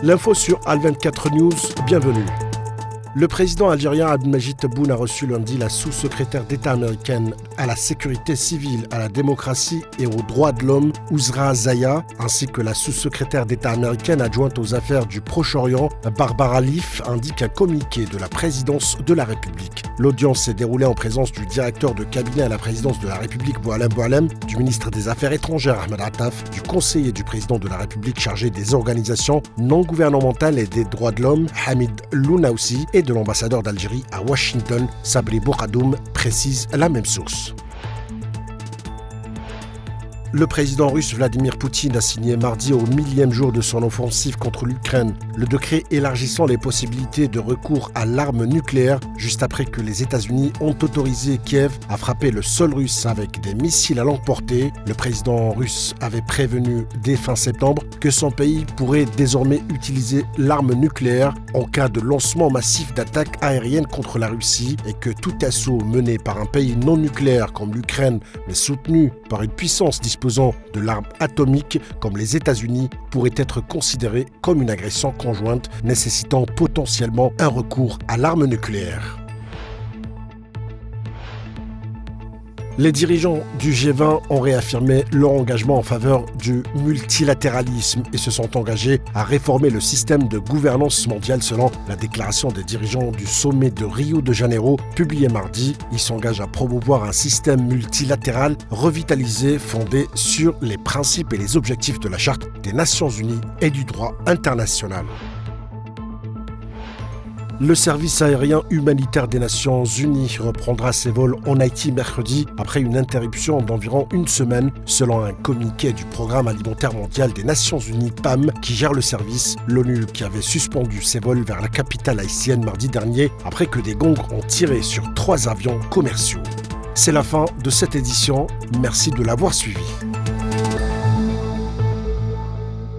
L'info sur Al24 News, bienvenue. Le président algérien Abdelmadjid Tebboune a reçu lundi la sous-secrétaire d'État américaine à la sécurité civile, à la démocratie et aux droits de l'homme, Ouzra Zaya, ainsi que la sous-secrétaire d'État américaine adjointe aux affaires du Proche-Orient, Barbara Leaf, indique un communiqué de la présidence de la République. L'audience s'est déroulée en présence du directeur de cabinet à la présidence de la République, Boualem Boualem, du ministre des Affaires étrangères, Ahmed Attaf, du conseiller du président de la République chargé des organisations non gouvernementales et des droits de l'homme, Hamid Lounaoussi, et de l'ambassadeur d'Algérie à Washington, Sabri Bourhadoum, précise la même source. Le président russe Vladimir Poutine a signé mardi au 1000e jour de son offensive contre l'Ukraine le décret élargissant les possibilités de recours à l'arme nucléaire juste après que les États-Unis ont autorisé Kiev à frapper le sol russe avec des missiles à longue portée. Le président russe avait prévenu dès fin septembre que son pays pourrait désormais utiliser l'arme nucléaire en cas de lancement massif d'attaques aériennes contre la Russie et que tout assaut mené par un pays non nucléaire comme l'Ukraine mais soutenu par une puissance disposant de l'arme atomique comme les États-Unis pourrait être considéré comme une agression conjointe nécessitant potentiellement un recours à l'arme nucléaire. Les dirigeants du G20 ont réaffirmé leur engagement en faveur du multilatéralisme et se sont engagés à réformer le système de gouvernance mondiale selon la déclaration des dirigeants du sommet de Rio de Janeiro publiée mardi. Ils s'engagent à promouvoir un système multilatéral revitalisé fondé sur les principes et les objectifs de la Charte des Nations Unies et du droit international. Le service aérien humanitaire des Nations Unies reprendra ses vols en Haïti mercredi après une interruption d'environ une semaine, selon un communiqué du Programme alimentaire mondial des Nations Unies PAM qui gère le service. L'ONU qui avait suspendu ses vols vers la capitale haïtienne mardi dernier après que des gangs ont tiré sur 3 avions commerciaux. C'est la fin de cette édition. Merci de l'avoir suivi.